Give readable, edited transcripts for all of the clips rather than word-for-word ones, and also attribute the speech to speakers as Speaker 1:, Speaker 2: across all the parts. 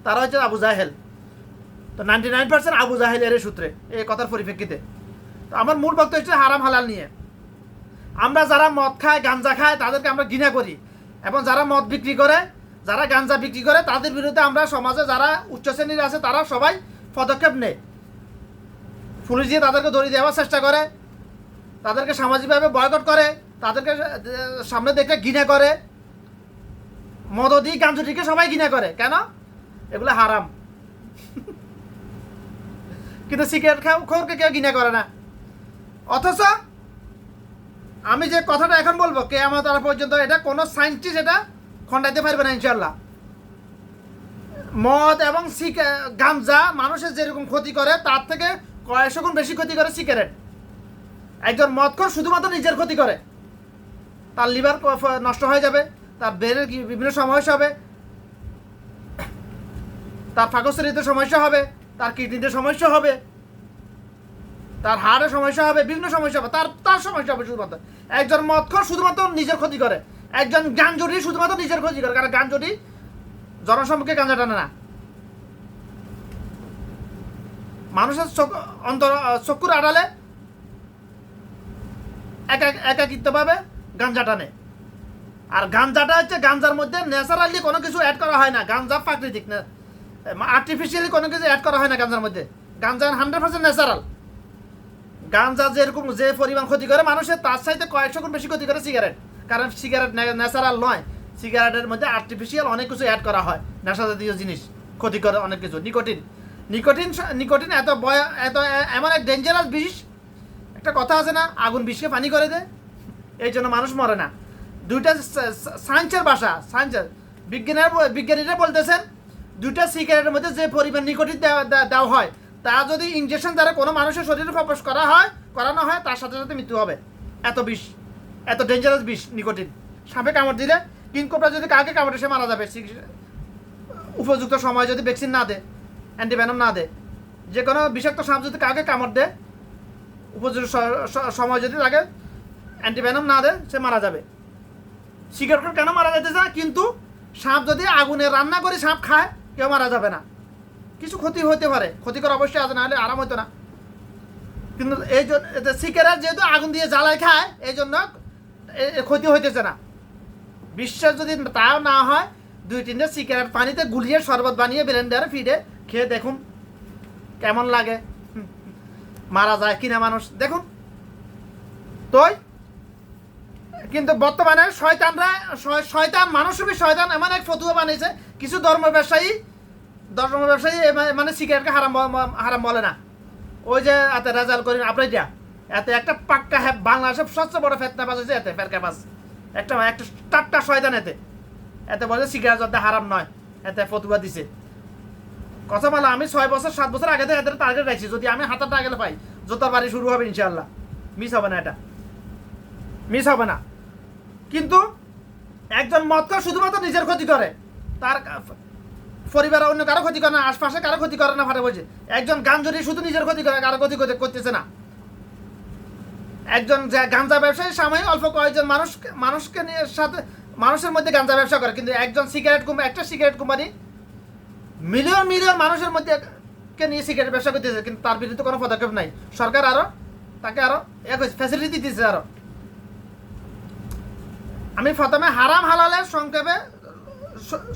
Speaker 1: তারা হচ্ছে আবু জাহেল। তো 99% আবু জাহেলের সূত্রে এই কথার পরিপ্রেক্ষিতে। তো আমার মূল বক্তব্য হচ্ছে হারাম হালাল নিয়ে। আমরা যারা মদ খায় গাঞ্জা খায় তাদেরকে আমরা ঘৃণা করি, এবং যারা মদ বিক্রি করে, যারা গাঞ্জা বিক্রি করে, তাদের বিরুদ্ধে আমরা সমাজে যারা উচ্চ শ্রেণীর আছে তারা সবাই পদক্ষেপ নেয়। পুলিশ দিয়ে তাদেরকে ধরিয়ে দেওয়ার চেষ্টা করে, তাদেরকে সামাজিকভাবে বয়কট করে, তাদেরকে সামনে দেখে ঘৃণা করে। মদদি গাঞ্জুটিকে সবাই ঘৃণা করে, কেন? এগুলো হারাম। কিন্তু সিগারেট খোরকে কেউ ঘৃণা করে না। অথচ আমি যে কথাটা এখন বলবো, কিয়ামত তারা পর্যন্ত এটা কোনো সায়েন্টিস্ট এটা খণ্ডাইতে পারবে না ইনশাল্লাহ। মদ এবং গাঞ্জা মানুষের যেরকম ক্ষতি করে তার থেকে কয়েকশো গুণ বেশি ক্ষতি করে সিগারেট। একজন মদখোর শুধুমাত্র নিজের ক্ষতি করে, তার লিভার নষ্ট হয়ে যাবে, তার ব্রেনের বিভিন্ন সমস্যা হবে, তার পাকস্থলীতে সমস্যা হবে, তার কিডনিতে সমস্যা হবে, তার হাড়ের সমস্যা হবে, বিভিন্ন সমস্যা হবে, তার সমস্যা হবে শুধুমাত্র। একজন মদখোর শুধুমাত্র নিজের ক্ষতি করে, একজন গাঞ্জুটি শুধুমাত্র নিজের ক্ষতি করে, কারণ গাঞ্জুটি জনসম্মুখে গাঁজা টানে না, মানুষের চক্ষুর আড়ালে একাকিত্বভাবে গাঞ্জা টানে। আর গাঞ্জাটা হচ্ছে, গাঞ্জার মধ্যে ন্যাচারালি কোনো কিছু অ্যাড করা হয় না। গাঞ্জা প্রাকৃতিক না, আর্টিফিশিয়ালি কোনো কিছু অ্যাড করা হয় না গাঞ্জার মধ্যে। গাঞ্জা 100% ন্যাচারাল। গাঞ্জা যেরকম যে পরিমাণ ক্ষতি করে মানুষের, তার চাইতে কয়েকশো গুণ বেশি ক্ষতি করে সিগারেট। কারণ সিগারেট ন্যাচারাল নয়, সিগারেটের মধ্যে আর্টিফিশিয়াল অনেক কিছু অ্যাড করা হয়, নেশা জাতীয় জিনিস, ক্ষতি করে অনেক কিছু। নিকোটিন এত এমন এক ডেঞ্জারাস বিষ। একটা কথা আছে না, আগুন বিষকে পানি করে দেয়, এই জন্য মানুষ মরে না। দুইটা সায়েন্সের ভাষা, বিজ্ঞানীরা বলতেছেন দুইটা সিগারেটের মধ্যে যে পরিমাণ নিকোটিন দেওয়া হয়, তা যদি ইনজেকশন দ্বারা কোনো মানুষের শরীরে প্রবেশ করানো হয়, তার সাথে সাথে মৃত্যু হবে। এত বিষ, এত ডেঞ্জারাস বিষ নিকোটিন। সাপে কামড় দিলে, কিংকোবরা যদি কাউকে কামড়ে সে মারা যাবে, উপযুক্ত সময় যদি ভ্যাকসিন না দেয়, অ্যান্টিভেনম না দেয়। যে কোনো বিষাক্ত সাপ যদি কাউকে কামড় দেয়, উপযুক্ত সময় যদি তাকে অ্যান্টিভেনম না দেয়, সে মারা যাবে। সিগারেট কেন মারা যাইতেছে না? কিন্তু সাপ যদি আগুনে রান্না করে সাপ খায়, কেউ মারা যাবে না। কিছু ক্ষতি হতে পারে, ক্ষতিকর অবশ্যই আছে, না হলে আরাম হতো না। কিন্তু এই জন্য সিগারেট যেহেতু আগুন দিয়ে জ্বালায় খায়, এই জন্য ক্ষতি হইতেছে না। বিশ্বাস যদি তাও না হয়, 2-3টা সিগারেট পানিতে গুলিয়ে শরবত বানিয়ে ব্লেন্ডারে ফিডে খেয়ে দেখুন কেমন লাগে। মারা যায় কিনা মানুষ, দেখুন। তোই কিন্তু বর্তমানে শয়তান মানুষরূপী শয়তান এমন এক ফতুয়া বানিয়েছে, কিছু ধর্ম ব্যবসায়ী মানে সিগারেটকে হারাম বলে না। ওই যে এতে রেজাল্ট করেন আপনার, এতে একটা পাক্কা বাংলাদেশের সবচেয়ে বড় ফেতনাবাজ হয়েছে, এতে ফেরকাবাজ একটা টাট্টা শয়তান। এতে বলে সিগারেট যাতে হারাম নয়, এতে ফতুয়া দিছে। কথা বলা, আমি 6-7 বছর আগে থেকে এদের টার্গেট রাখছি, যদি আমি হাতের টার্গেট পাই, জোতার বাড়ি শুরু হবে ইনশাআল্লাহ। মিস হবে না, এটা মিস হবে না। কিন্তু একজন মদখোর শুধুমাত্র নিজের ক্ষতি করে, তার পরিবারে অন্য কারো ক্ষতি করে না, আশপাশে কারো ক্ষতি করে না। ফাটে বলছে একজন গাঞ্জুরি শুধু নিজের ক্ষতি করে, কারো ক্ষতি করতেছে না। একজন গাঞ্জা ব্যবসায়ী সাময়িক অল্প কয়েকজন মানুষকে নিয়ে সাথে মানুষের মধ্যে গাঞ্জা ব্যবসা করে, কিন্তু একজন একটা সিগারেট কোম্পানি মিলিয়ন মানুষের মধ্যে কে নিয়ে সিগারেট ব্যবসা করতেছে, কিন্তু তার বিরুদ্ধে কোনো পদক্ষেপ নাই। সরকার তাকে ফ্যাসিলিটি দিতেছে। আমি প্রথমে হারাম হালালের সংক্ষেপে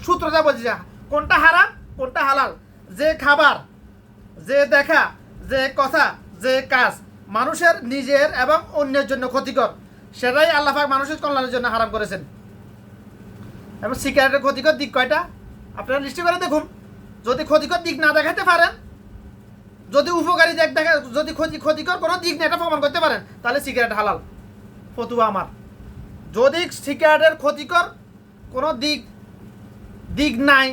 Speaker 1: সূত্রটা বলছি, কোনটা হারাম কোনটা হালাল। যে খাবার, যে দেখা, যে কথা, যে কাজ মানুষের নিজের এবং অন্যের জন্য ক্ষতিকর, সেটাই আল্লাহ পাক মানুষের কল্যাণের জন্য হারাম করেছেন। এবং সিগারেটের ক্ষতিকর দিক কয়টা আপনারা লিস্ট করে দেখুন। যদি ক্ষতিকর দিক না দেখাতে পারেন, যদি উপকারী দিক দেখা, যদি ক্ষতিকর কোনো দিক না এটা প্রমাণ করতে পারেন, তাহলে সিগারেট হালাল ফতুয়া আমার। যদি সিগারেটের ক্ষতিকর কোনো দিক নাই,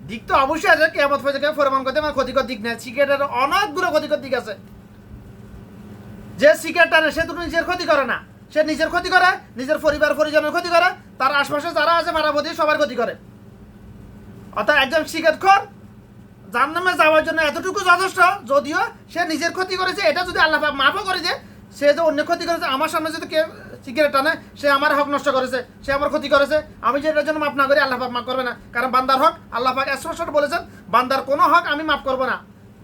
Speaker 1: দিক তো অবশ্যই আছে, কিয়ামত পর্যন্ত প্রমাণ করতে পারে ক্ষতিকর দিক নাই। সিগারেটের অনেকগুলো ক্ষতিকর দিক আছে। যে সিগারেট টানে সে তো নিজের ক্ষতি করে না, সে নিজের ক্ষতি করে, নিজের পরিবার পরিজনের ক্ষতি করে, তার আশপাশে যারা আছে পাড়াপতি সবার ক্ষতি করে। অর্থাৎ একজন সিগারেটখোর জাহান্নামে যাওয়ার জন্য এতটুকু যথেষ্ট, যদিও সে নিজের ক্ষতি করেছে, এটা যদি আল্লাহ মাফও করে যে সে যে অন্য ক্ষতি করেছে, আমার সামনে যদি কেউ সিগারেট টানে সে আমার হক নষ্ট করেছে, সে আমার ক্ষতি করেছে, আমি যে এটার জন্য মাফ না করি আল্লাহ পাক মাফ করবে না। কারণ বান্দার হক আল্লাহ পাক স্পষ্ট বলেছেন, বান্দার কোনো হক আমি মাফ করবো না।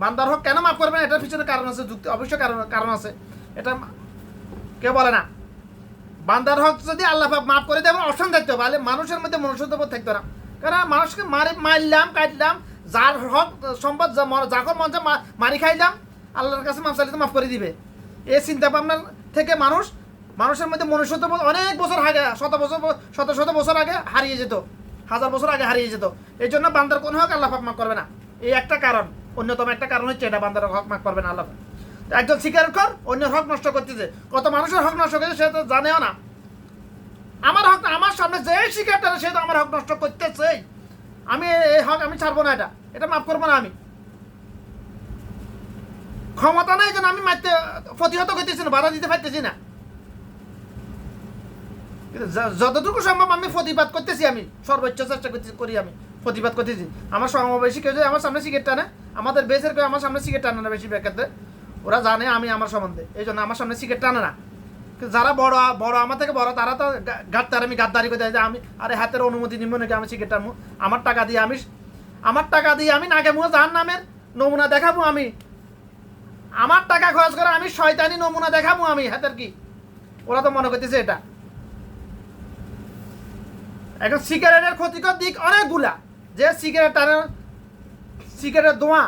Speaker 1: বান্দার হক কেন মাফ করবে না, এটার পিছনে কারণ আছে, যুক্তি অবশ্যই কারণ আছে, এটা কেউ বলে না। বান্দার হক যদি আল্লাহ পাক মাফ করে দেবে অপশন থাকতে হবে, তাহলে মানুষের মধ্যে মনুষ্যত্ববোধ থাকতো না। কারণ মানুষকে মারলাম কাটলাম, যার হক সম্পদ যাকে মঞ্চে মারি খাইলাম, আল্লাহর কাছে মাফ চাইলে তো মাফ করে দিবে। এই চিন্তা ভাবনার থেকে মানুষের মধ্যে মনুষ্যত্ববোধ অনেক বছর আগে, শত বছর আগে হারিয়ে যেত, হাজার বছর আগে হারিয়ে যেত। এই জন্য বান্দার কোনো হক আল্লাহ পাক মাফ করবে না। এই একটা কারণ, অন্যতম একটা কারণ হচ্ছে এটা, বান্দার হক মাফ করবে না আল্লাহ পাক। একজন সিগারেট কর অন্যের হক নষ্ট করতেছে, কত মানুষের হক নষ্ট করছে সে তো জানেও না। আমার হক, আমার সামনে যে সিগারেট টানে সে তো আমার হক নষ্ট করতেছে, আমি এই হক আমি ছাড়বো না, এটা মাফ করবো না। আমি ক্ষমতা নাই যেন আমি মারতে প্রতিহত করতেছি না, বাধা দিতে পারতেছি না, যতটুকু সম্ভব আমি প্রতিবাদ করতেছি, আমি সর্বোচ্চ চেষ্টা করি, আমি প্রতিবাদ করতেছি। আমার সমবয়সী কেউ যদি আমার সামনে সিগারেট টানে, আমাদের বেসের কেউ আমার সামনে সিগারেট টানে না, বেশি ক্ষেত্রে ওরা জানে আমি আমার সম্বন্ধে, এই জন্য আমার সামনে সিগারেট টানে না। যারা বড় আমার থেকে বড় তারা তো আমি গাদ্দারি করে দেয় যে আমি আরে হাতের অনুমতি নিব নাকি আমি সিগারেট টানবো, আমার টাকা দিয়ে আমি নাকে মুখে জাহান্নামের নমুনা দেখাবো, আমি আমার টাকা খরচ করে আমি শয়তানি নমুনা দেখাবো আমি হাতের কি। ওরা তো মনে করতেছে এটা। এখন সিগারেটের ক্ষতিকর দিক অনেকগুলা, যে সিগারেট টানে, সিগারেটের ধোঁয়া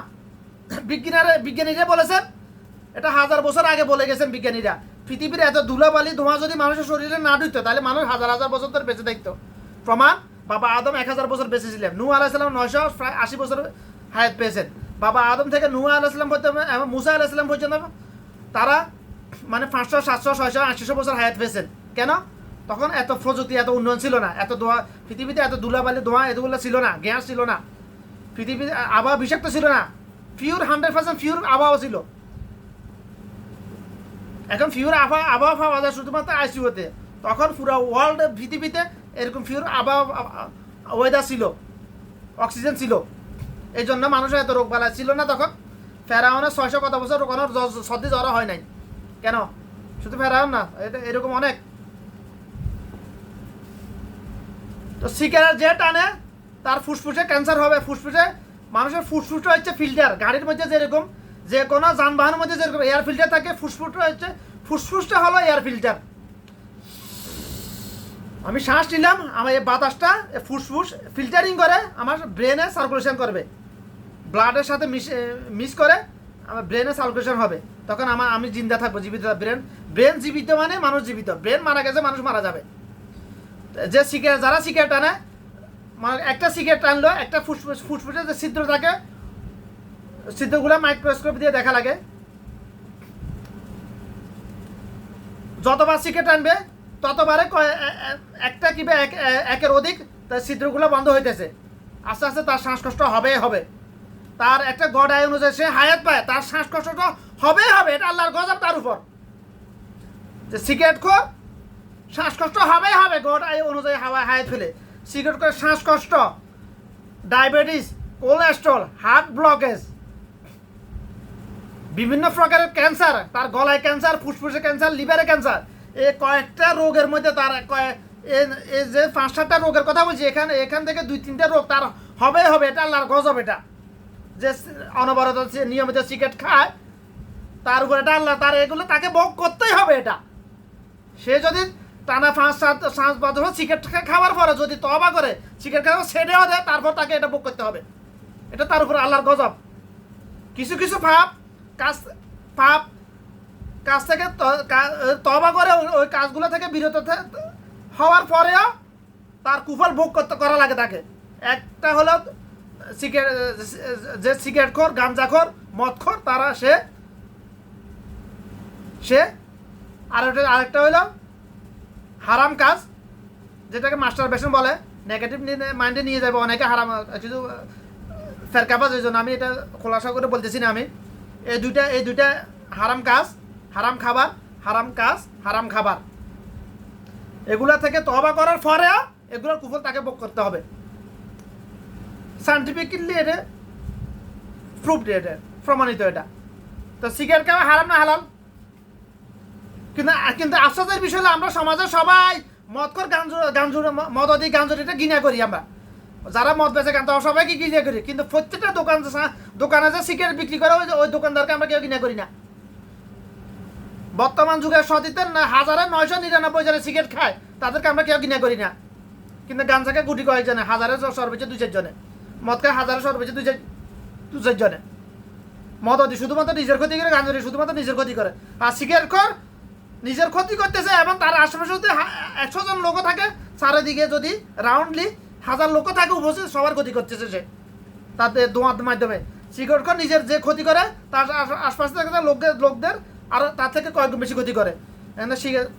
Speaker 1: বিজ্ঞানীরা বলেছেন, এটা 1000 বছর আগে বলে গেছেন বিজ্ঞানীরা, পৃথিবীর এত ধুলাবালি ধোঁয়া যদি মানুষের শরীরে না ঢুকতো তাহলে মানুষ হাজার বছর ধরে বেঁচে থাকতো। প্রমাণ, বাবা আদম 1000 বছর বেঁচে ছিলেন, নূহ আলাইহিস সালাম 980 বছর হায়াত পেয়েছেন। বাবা আদম থেকে নূহ আলাইহিস সালাম পর্যন্ত এবং মুসা আলাইহিস সালাম পর্যন্ত তারা মানে 500, 700, 600, 800 বছর হায়াত পেয়েছেন। কেন? তখন এত প্রযুক্তি, এত উন্নয়ন ছিল না, এত ধোঁয়া পৃথিবীতে, এত ধুলাবালি ধোঁয়া এতগুলো ছিল না, গ্যাস ছিল না, পৃথিবীর আবহাওয়া বিষাক্ত ছিল না, পিওর 100% পিওর আবহাওয়া ছিল। এখন পিওর আবহাওয়া পাওয়া যায় শুধুমাত্র আইসিইউতে, তখন পুরো ওয়ার্ল্ড পৃথিবীতে এরকম পিওর আবহাওয়া ওয়েদার ছিল, অক্সিজেন ছিল, এই জন্য মানুষের এত রোগ বালা ছিল না তখন। ফেরাউনের 600 কত বছর কোনো সর্দি জ্বর হয় নাই। কেন? শুধু ফেরাউন না, এটা এরকম অনেক। তো সিগারেট যে টানে তার ফুসফুসে ক্যান্সার হবে। ফুসফুসে, মানুষের ফুসফুসটা হচ্ছে ফিল্টার, গাড়ির মধ্যে যেরকম যে কোনো যানবাহনের মধ্যে যেরকম এয়ার ফিল্টার থাকে, ফুসফুসটা হলো এয়ার ফিল্টার। আমি শ্বাস নিলাম, আমার এই বাতাসটা ফুসফুস ফিল্টারিং করে আমার ব্রেনে সার্কুলেশন করবে, ব্লাডের সাথে মিক্স করে আমার ব্রেনে সার্কুলেশন হবে, তখন আমি জিন্দা থাকবো, জীবিত। ব্রেন জীবিত মানে মানুষ জীবিত, ব্রেন মারা গেছে মানুষ মারা যাবে। যে যারা সিগারেট টানে, মানে একটা সিগারেট টানলো, একটা ফুসফুসে যে ছিদ্র থাকে, ছিদ্রগুলো মাইক্রোস্কোপ দিয়ে দেখা লাগে। যতবার সিগারেট টানবে ততবারে একটা কিংবা একের অধিক তার ছিদ্রগুলো বন্ধ হইতেছে, আস্তে আস্তে তার শ্বাসকষ্ট হবে। তার একটা গড় আয় অনুযায়ী সে হায়াত পায়, তার শ্বাসকষ্টটা হবে, এটা আল্লাহর গজব তার উপর। যে সিগারেট খোর শ্বাসকষ্ট হবে, গড় আয় অনুযায়ী হায়াত ফেলে। সিগারেট করে শ্বাসকষ্ট, ডায়াবেটিস, কোলেস্ট্রল, হার্ট ব্লকেজ, বিভিন্ন প্রকারের ক্যান্সার, তার গলায় ক্যান্সার, ফুসফুসে ক্যান্সার, লিভারে ক্যান্সার, এই কয়েকটা রোগের মধ্যে তার এই যে 5-7টা রোগের কথা বলছি, এখান থেকে 2-3টা রোগ তার হবে, এটা আল্লাহর গজব। এটা যে অনবরত নিয়মিত সিগারেট খায় তার উপর এটা আল্লাহ, তার এগুলো তাকে ভোগ করতেই হবে। এটা সে যদি টানা 5-7 বছর সিগারেট খাওয়ার পরে যদি তওবা করে সিগারেট খাওয়া ছেড়েও দেয়, তারপর তাকে এটা ভোগ করতে হবে। এটা তার উপর আল্লাহর গজব। কিছু কাজ থেকে তওবা করে ওই কাজগুলো থেকে বিরত হওয়ার পরেও তার কুফল ভোগ করা লাগে তাকে। একটা হলো যে সিগারেটখোর, গাঞ্জাখোর, মদখোর, তারা সে আরেকটা হইল হারাম কাজ, যেটাকে মাস্টারবেশন বলে, নেগেটিভ মাইন্ডে নিয়ে যাবে অনেকে হারাম কিছু ফেরকাবাজ। ওই জন্য আমি এটা খোলাসা করে বলতেছি না। আমি এই দুইটা হারাম কাজ, হারাম খাবার, এগুলা থেকে তওবা করার পরেও এগুলোর কুফল তাকে ভোগ করতে হবে। সায়েন্টিফিক্যালি এটা প্রুভড, এটা প্রমাণিত। এটা তো সিগারেট খাওয়া হারাম না হালাল? কিন্তু কিন্তু আশ্চর্যের বিষয় হলো আমরা সমাজে সবাই মদখোর গাঞ্জুর মদাদি গাঞ্জুর এটা ঘৃণা করি আমরা, যারা মদ বেচে গান তারা সবাইকে ঘৃণা করি, কিন্তু প্রত্যেকটা দোকানে যে সিগারেট বিক্রি করে ওই দোকানদারকে আমরা কেউ ঘৃণা করি না। বর্তমান যুগের সতীর্থের 1999 জনে সিগারেট খায়, তাদেরকে আমরা কেউ ঘৃণা করি না, কিন্তু গাঞ্জাকে গুটি কয়েকজনে, হাজারের সর্বোচ্চ 2-4 জনে, মদ খায় হাজারের সর্বোচ্চ 2-4 জনে। মদাদি শুধুমাত্র নিজের ক্ষতি করে, গাঞ্জুরি শুধুমাত্র নিজের ক্ষতি করে, আর সিগারেট খোর নিজের ক্ষতি করতেছে এবং তার আশেপাশে যদি 100 জন লোকও থাকে, চারিদিকে যদি রাউন্ডলি 1000 লোকও থাকে উপস্থিত, সবার ক্ষতি করতেছে সে তাদের দোয়ার মাধ্যমে। সিগারেট খোর নিজের যে ক্ষতি করে তার আশপাশে থাকা লোকদের আর তার থেকে কয়েক গুণ বেশি ক্ষতি করে,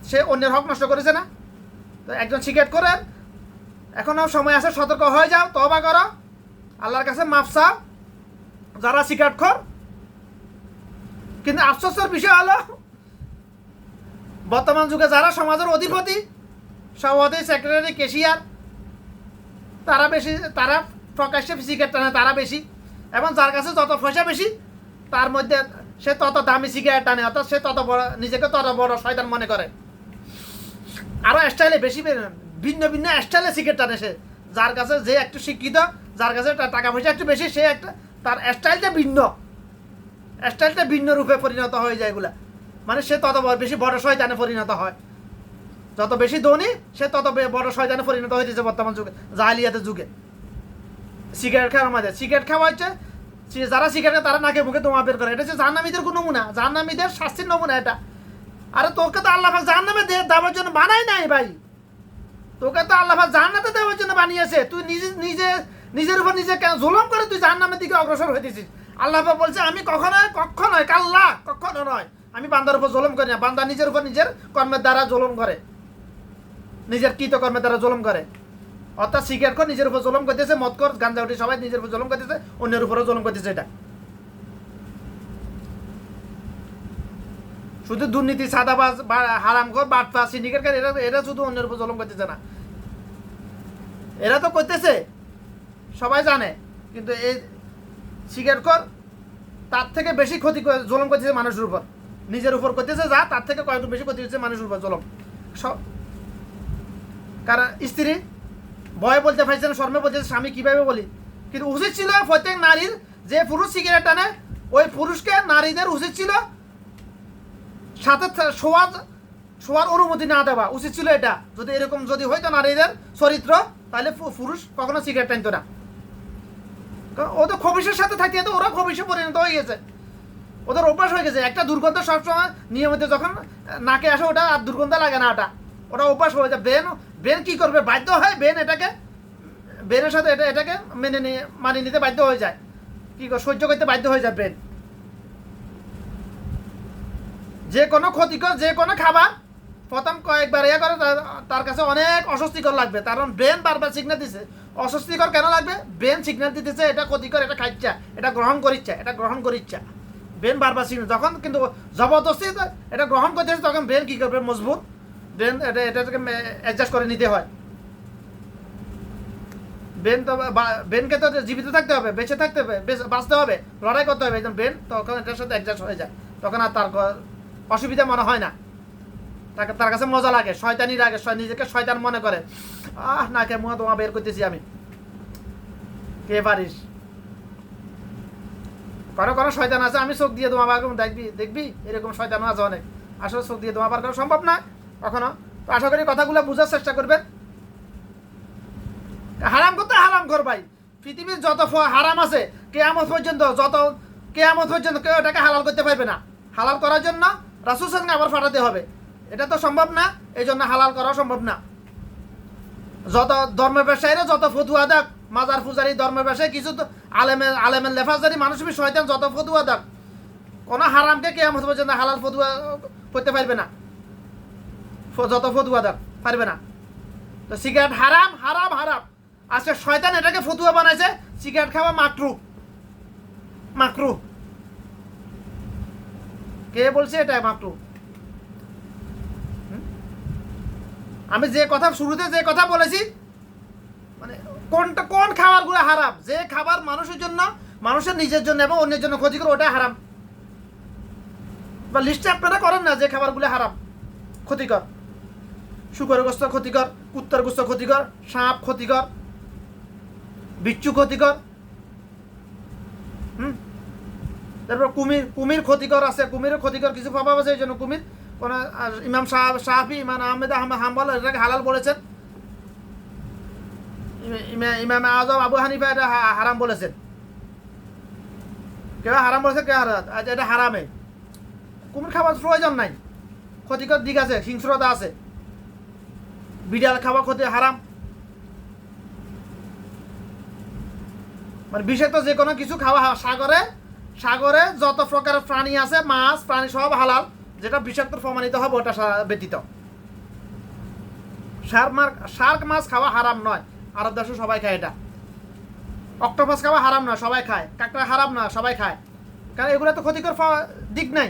Speaker 1: সে অন্যের হক নষ্ট করেছে না। তো একজন সিগারেট করে এখনও সময় আছে, সতর্ক হয়ে যাও, তওবা করো, আল্লাহর কাছে মাফ চাও যারা সিগারেট খোর। কিন্তু আফসোসের বিষয় হলো বর্তমান যুগে যারা সমাজের অধিপতি, সভাপতি, সেক্রেটারি, ক্যাশিয়ার, তারা প্রকাশ্যে সিগারেট টানে, তারা বেশি, এবং যার কাছে যত পয়সা বেশি তার মধ্যে সে তত দামি সিগারেট টানে, অর্থাৎ সে তত বড়, নিজেকে তত বড় শয়তান মনে করে। আরও স্টাইলে বেশি ভিন্ন ভিন্ন স্টাইলে সিগারেট টানে সে, যার কাছে যে একটু শিক্ষিত, যার কাছে টাকা পয়সা একটু বেশি, সে একটা তার স্টাইলটা ভিন্ন রূপে পরিণত হয়ে যায় এগুলা, মানে সে তত বেশি বড় শয়তানে পরিণত হয়। যত বেশি ধনী সে তত বড় শয়তানে পরিণত হয়েছে বর্তমান যুগে, জাহিলিয়াতের যুগে। সিগারেট খাওয়ার মাঝে সিগারেট খাওয়া হচ্ছে, যারা সিগারেট তারা নাকে মুখে ধোঁয়া বের করে, এটা হচ্ছে জাহান্নামীদের কোনো নমুনা, জাহান্নামীদের শাস্তির নমুনা এটা। আরে তোকে তো আল্লাহ পাক জাহান্নামে দেওয়ার জন্য বানাই নাই ভাই, তোকে তো আল্লাহ পাক জাহান্নামে দেওয়ার জন্য বানিয়েছে। তুই নিজের উপর নিজে কেন জুলুম করে তুই জাহান্নামের দিকে অগ্রসর হইতেছিস? আল্লাহ পাক বলছে আমি কখনোই কাল্লা, কখনো নয়, আমি বান্দার উপর জুলুম করি না। বান্দা নিজের উপর নিজের কর্মের দ্বারা জুলুম করে, নিজের কৃতকর্মের দ্বারা জুলুম করে। অর্থাৎ সিগারেট খোর নিজের উপর জুলুম করতেছে, মদ খোর, গাঁজা উঠি সবাই নিজের উপর জুলুম করতেছে, অন্যের উপরও জুলুম করতেছে। এটা শুধু দুর্নীতি, সাদাবাজ, হারামখোর, বাটপা, সিন্ডিকেট, এরা শুধু অন্যের উপর জুলুম করতেছে না, এরা তো করতেছে, সবাই জানে। কিন্তু এই সিগারেট খোর তার থেকে বেশি ক্ষতি জুলুম করতেছে মানুষের উপর, নিজের উপর করতেছে যা, তার থেকে কয়েকটু বেশি ক্ষতি হচ্ছে মানুষের উপর জুলুম। কারণ স্ত্রী ভয়ে বলতে পারছে না, শর্মে বলতেছে স্বামী কিভাবে বলি। কিন্তু উচিত ছিল প্রত্যেক নারীর, যে পুরুষ সিগারেট টানে ওই পুরুষকে নারীদের উচিত ছিল সাথে শোয়ার অনুমতি না দেওয়া উচিত ছিল। এটা যদি এরকম যদি হইতো নারীদের চরিত্র, তাহলে পুরুষ কখনো সিগারেট টানতো না। ও তো খবিশের সাথে থাকতে তো ওরা খবিশে পরিণত হয়ে গেছে, ওদের অভ্যাস হয়ে গেছে। একটা দুর্গন্ধ সবসময় নিয়মিত যখন নাকে আসে, ওটা আর দুর্গন্ধ লাগে না, ওটা অভ্যাস হয়ে যায়। ব্রেন কি করবে, বাধ্য হয় ব্রেনের সাথে এটাকে মানিয়ে নিতে বাধ্য হয়ে যায়, কি সহ্য করতে বাধ্য হয়ে যায় ব্রেন। যে কোনো ক্ষতিকর যে কোনো খাবার প্রথম কয়েকবার করে তার কাছে অনেক অস্বস্তিকর লাগবে, কারণ ব্রেন বারবার সিগন্যাল দিচ্ছে। অস্বস্তিকর কেন লাগবে? ব্রেন সিগন্যাল দিতেছে এটা ক্ষতিকর, এটা খাইচ্ছা, এটা গ্রহণ করিচ্ছা। ব্রেন বারবার সিগন্যাল, যখন কিন্তু জবরদস্তি এটা গ্রহণ করতেছে, তখন ব্রেন কি করবে, মজবুত এটাকে অ্যাডজাস্ট করে নিতে হয়। ব্রেনকে তো জীবিত থাকতে হবে, বেঁচে থাকতে হবে, বাঁচতে হবে, লড়াই করতে হবে। একদম ব্রেন তখন এটার সাথে অ্যাডজাস্ট হয়ে যায়, তখন আর তার অসুবিধা মনে হয় না, তার কাছে মজা লাগে, শয়তানি লাগে, নিজেকে শয়তান মনে করে। নাকে মুখে তোমা বের করতেছি আমি, কে পারিস? কোনো শয়তান আছে, আমি চোখ দিয়ে তোমা বার করবো, দেখবি এরকম শয়তানও আছে অনেক। আসলে চোখ দিয়ে তোমা বার করা সম্ভব না কখনো। তো আশা করি কথাগুলো বোঝার চেষ্টা করবেন। হারাম করতে হারাম কর ভাই, পৃথিবীর যত হারাম আছে কেয়ামত পর্যন্ত কেউ এটাকে হালাল করতে পারবে না। হালাল করার জন্য রাসূল সঙ্গে আবার ফাটাতে হবে, এটা তো সম্ভব না, এই জন্য হালাল করা সম্ভব না। যত ধর্মের ব্যবসায়ীরা যত ফতুয়া দেখ, মাজার পূজারি, ধর্মের ব্যবসায়ী, কিছু আলেমের লেফাজারি মানুষ শয়তান যত ফতুয়া দেখ, কোনো হারামকে কিয়ামত পর্যন্ত হালাল ফতুয়া করতে পারবে না, যত ফতুয়া দেখ পারবে না। তো সিগারেট হারাম হারাম হারাম, আজকে শয়তান এটাকে ফতুয়া বানাইছে সিগারেট খাওয়া মাকরু। কে বলছে এটা মাকরু? আমি যে কথা শুরুতে যে কথা বলেছি, মানে কোন খাবারগুলো হারাম, যে খাবার মানুষের জন্য, মানুষের নিজের জন্য এবং অন্যের জন্য ক্ষতিকর, ওটা হারাম। বা লিস্টে আপনারা করেন না যে খাবারগুলো হারাম, ক্ষতিকর, শুকরের গোস্ত ক্ষতিকর, কুত্তার গোস্ত ক্ষতিকর, সাপ ক্ষতিকর, বিচ্ছু ক্ষতিকর। তারপর কুমির ক্ষতিকর আছে, কুমিরের ক্ষতিকর কিছু প্রভাব আছে, এই জন্য কুমির কোন ইমাম শাফি, ইমাম আহমেদ হাম্বল এটাকে হালাল বলেছেন। ইমাম আজম আবু হানিফা এটা হারাম বলেছেন। কেউ হারাম বলেছে, কেউ হারাম, এটা হারামে। কুমির খাবার প্রয়োজন নাই, ক্ষতিকর দিক আছে, হিংস্রতা আছে। বিড়াল খাওয়া ক্ষতি হারাম, মানে বিষাক্ত যে কোনো কিছু খাওয়া। সাগরে যত প্রকারের প্রাণী আছে, মাছ প্রাণী সব হালাল, যেটা বিষাক্ত প্রমাণিত হবে ওটা ব্যতীত। শার্ক মাছ খাওয়া হারাম নয়, আরব দেশে সবাই খায় এটা। অক্টোপাস খাওয়া হারাম নয়, সবাই খায়। কাঁকড়া হারাম না, সবাই খায়, কারণ এগুলো তো ক্ষতিকর দিক নাই।